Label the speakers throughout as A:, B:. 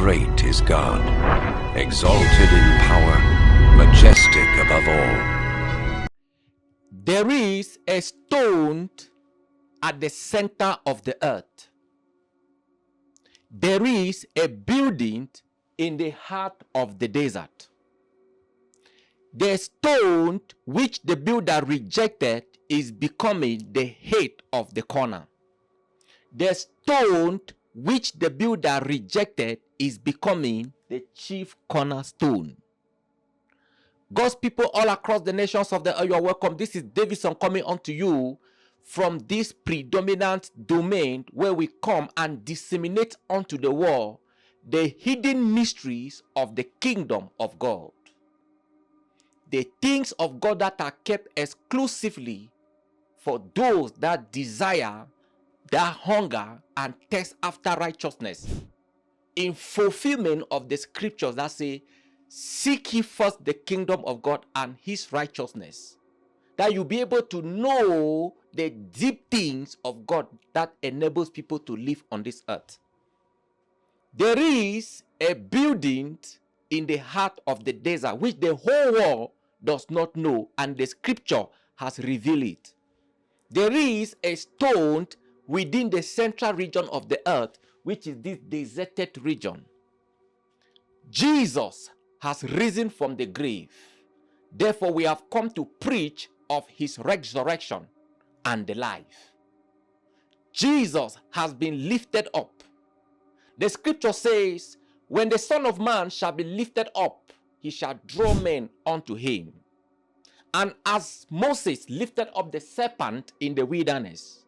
A: great is God, exalted in power, majestic above all.
B: There is a stone at the center of the earth. There is a building in the heart of the desert. The stone which the builder rejected is becoming the head of the corner. The stone which the builder rejected is becoming the chief cornerstone. God's people all across the nations of the earth, you are welcome. This is Davidson coming unto you from this predominant domain where we come and disseminate unto the world the hidden mysteries of the kingdom of God. The things of God that are kept exclusively for those that desire, that hunger and thirst after righteousness, in fulfillment of the scriptures that say, seek ye first the kingdom of God and his righteousness, that you'll be able to know the deep things of God that enables people to live on this earth. There is a building in the heart of the desert which the whole world does not know, and the scripture has revealed it. There is a stone within the central region of the earth, which is this deserted region. Jesus has risen from the grave. Therefore, we have come to preach of his resurrection and the life. Jesus has been lifted up. The scripture says, when the Son of Man shall be lifted up, he shall draw men unto him. And as Moses lifted up the serpent in the wilderness,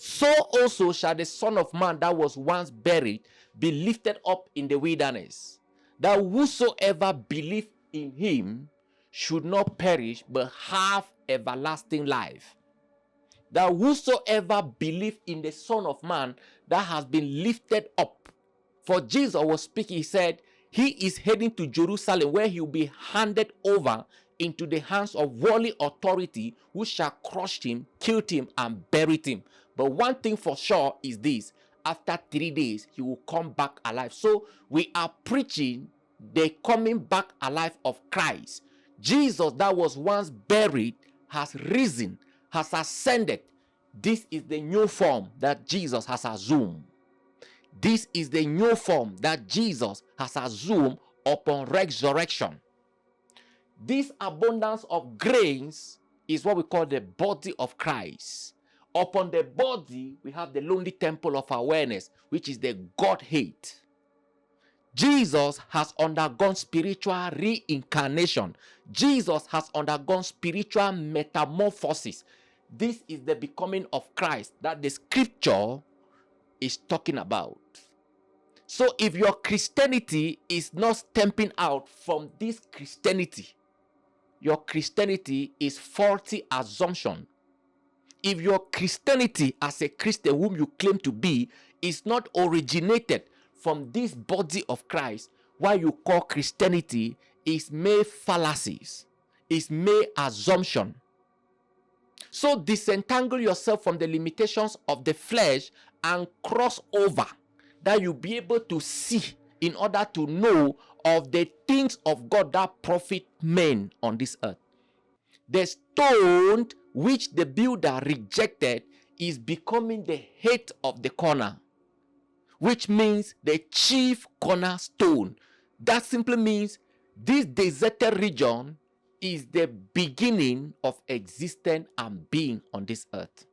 B: so also shall the Son of Man that was once buried be lifted up in the wilderness, that whosoever believe in him should not perish but have everlasting life. That whosoever believe in the Son of Man that has been lifted up. For Jesus was speaking, he said, he is heading to Jerusalem where he will be handed over into the hands of worldly authority, who shall crush him, kill him, and bury him. But one thing for sure is this: after 3 days, he will come back alive. So we are preaching the coming back alive of Christ. Jesus that was once buried has risen, has ascended. This is the new form that Jesus has assumed. This is the new form that Jesus has assumed upon resurrection. This abundance of grains is what we call the body of Christ. Upon the body, we have the lonely temple of awareness, which is the Godhead. Jesus has undergone spiritual reincarnation. Jesus has undergone spiritual metamorphosis. This is the becoming of Christ that the scripture is talking about. So if your Christianity is not stamping out from this Christianity, your Christianity is faulty assumption. If your Christianity as a Christian whom you claim to be is not originated from this body of Christ, what you call Christianity is mere fallacies, is mere assumption. So disentangle yourself from the limitations of the flesh and cross over, that you'll be able to see in order to know of the things of God that profit men on this earth. The stone which the builder rejected is becoming the head of the corner, which means the chief cornerstone. That simply means this deserted region is the beginning of existence and being on this earth.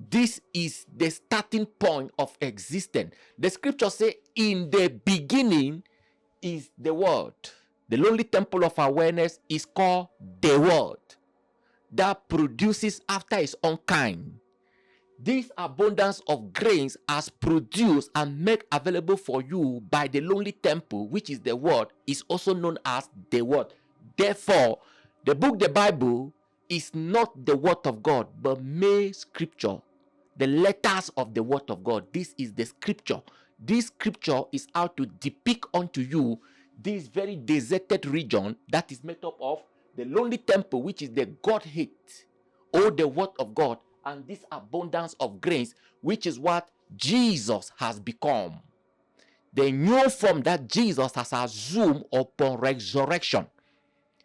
B: This is the starting point of existence. The scripture says, in the beginning is the word. The lonely temple of awareness is called the word that produces after its own kind. This abundance of grains as produced and made available for you by the lonely temple, which is the word, is also known as the word. Therefore, the book, the Bible, is not the word of God, but mere scripture. The letters of the word of God. This is the scripture. This scripture is out to depict unto you this very deserted region that is made up of the lonely temple, which is the Godhead, or the word of God, and this abundance of grains, which is what Jesus has become. the new form that Jesus has assumed upon resurrection.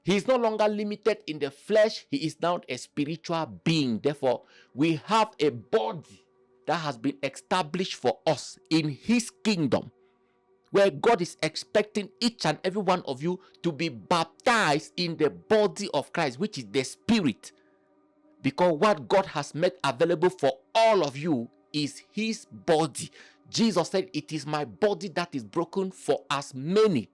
B: He is no longer limited in the flesh. He is now a spiritual being. Therefore, we have a body that has been established for us in his kingdom, where God is expecting each and every one of you to be baptized in the body of Christ, which is the spirit. Because what God has made available for all of you is his body. Jesus said, "It is my body that is broken for as many,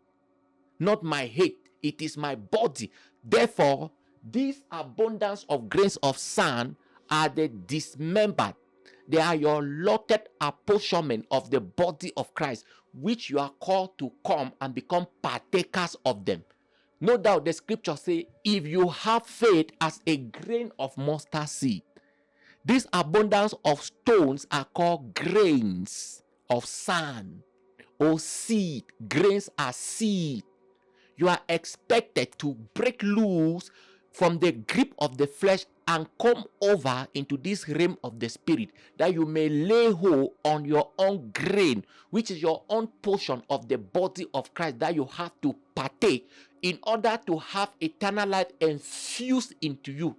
B: not my head. It is my body." Therefore, this abundance of grains of sand are the dismembered. They are your allotted apportionment of the body of Christ, which you are called to come and become partakers of them. No doubt the scripture says, if you have faith as a grain of mustard seed, this abundance of stones are called grains of sand or seed. Grains are seed. You are expected to break loose from the grip of the flesh and come over into this realm of the spirit, that you may lay hold on your own grain, which is your own portion of the body of Christ that you have to partake in order to have eternal life infused into you.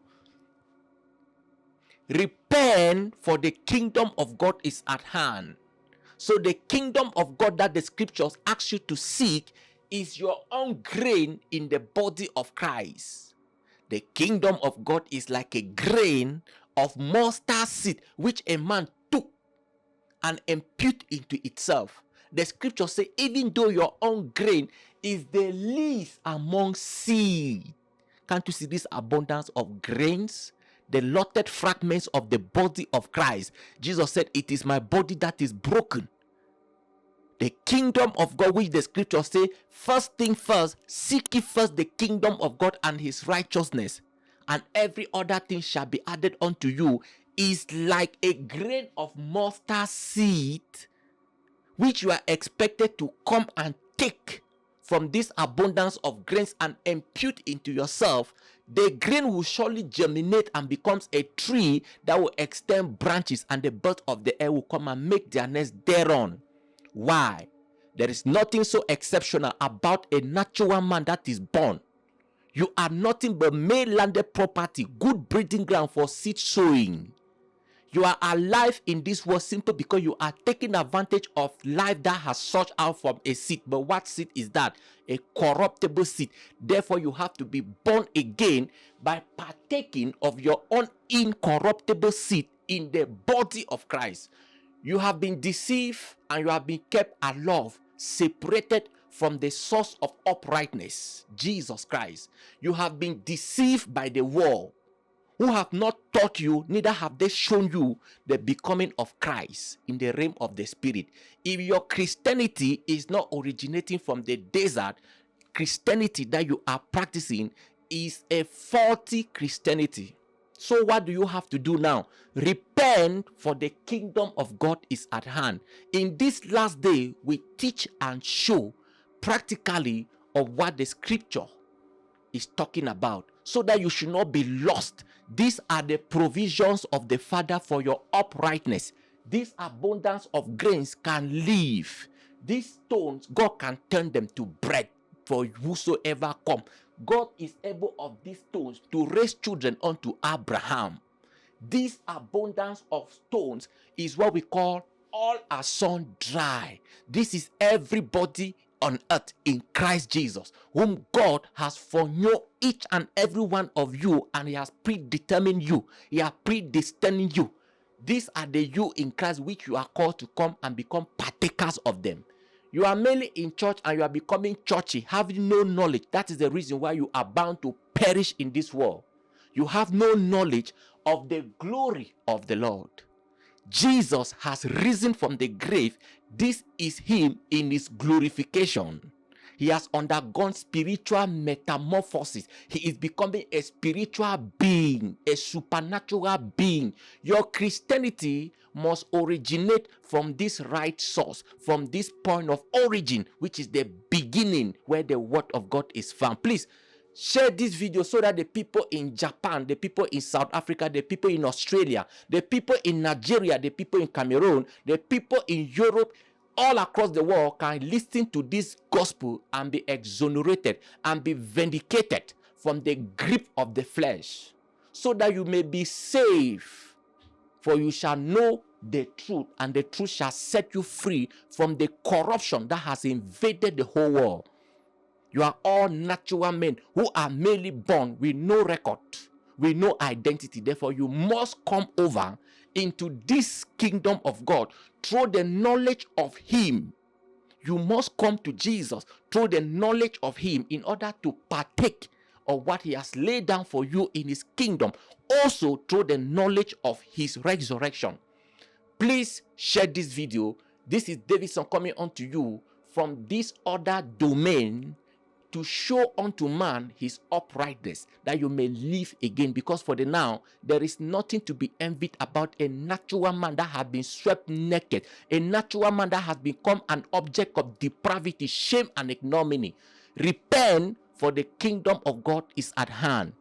B: Repent, for the kingdom of God is at hand. So the kingdom of God that the scriptures ask you to seek is your own grain in the body of Christ. The kingdom of God is like a grain of mustard seed, which a man took and imputed into itself. The scripture says, even though your own grain is the least among seed. Can't you see this abundance of grains? The lotted fragments of the body of Christ. Jesus said, "It is my body that is broken." The kingdom of God, which the scripture say, first thing first, seek ye first the kingdom of God and his righteousness, and every other thing shall be added unto you, is like a grain of mustard seed, which you are expected to come and take from this abundance of grains and impute into yourself. The grain will surely germinate and becomes a tree that will extend branches, and the birds of the air will come and make their nest thereon. Why? There is nothing so exceptional about a natural man that is born. You are nothing but male-landed property, good breeding ground for seed sowing. You are alive in this world simply because you are taking advantage of life that has sought out from a seed. But what seed is that? A corruptible seed. Therefore, you have to be born again by partaking of your own incorruptible seed in the body of Christ. You have been deceived and you have been kept aloft, separated from the source of uprightness, Jesus Christ. You have been deceived by the world, who have not taught you, neither have they shown you the becoming of Christ in the realm of the spirit. If your Christianity is not originating from the desert, Christianity that you are practicing is a faulty Christianity. So what do you have to do now? Repent, for the kingdom of God is at hand. In this last day, we teach and show practically of what the scripture is talking about, so that you should not be lost. These are the provisions of the Father for your uprightness. This abundance of grains can live. These stones, God can turn them to bread for whosoever come. God is able of these stones to raise children unto Abraham. This abundance of stones is what we call all are sown dry. This is everybody on earth in Christ Jesus, whom God has foreknown each and every one of you, and he has predetermined you. He has predestined you. These are the you in Christ, which you are called to come and become partakers of them. You are mainly in church and you are becoming churchy, having no knowledge. That is the reason why you are bound to perish in this world. You have no knowledge of the glory of the Lord. Jesus has risen from the grave. This is him in his glorification. He has undergone spiritual metamorphosis. He is becoming a spiritual being, a supernatural being. Your Christianity must originate from this right source, from this point of origin, which is the beginning where the word of God is found. Please share this video so that the people in Japan, the people in South Africa, the people in Australia, the people in Nigeria, the people in Cameroon, the people in Europe, all across the world can listen to this gospel and be exonerated and be vindicated from the grip of the flesh, so that you may be saved. For you shall know the truth, and the truth shall set you free from the corruption that has invaded the whole world. You are all natural men who are merely born with no record, with no identity. Therefore, you must come over into this kingdom of God through the knowledge of Him. You must come to Jesus through the knowledge of Him in order to partake of what He has laid down for you in His kingdom, also through the knowledge of His resurrection. Please share this video. This is Davidson coming unto you from this other domain to show unto man his uprightness, that you may live again. Because for the now, there is nothing to be envied about a natural man that has been swept naked, a natural man that has become an object of depravity, shame, and ignominy. Repent, for the kingdom of God is at hand.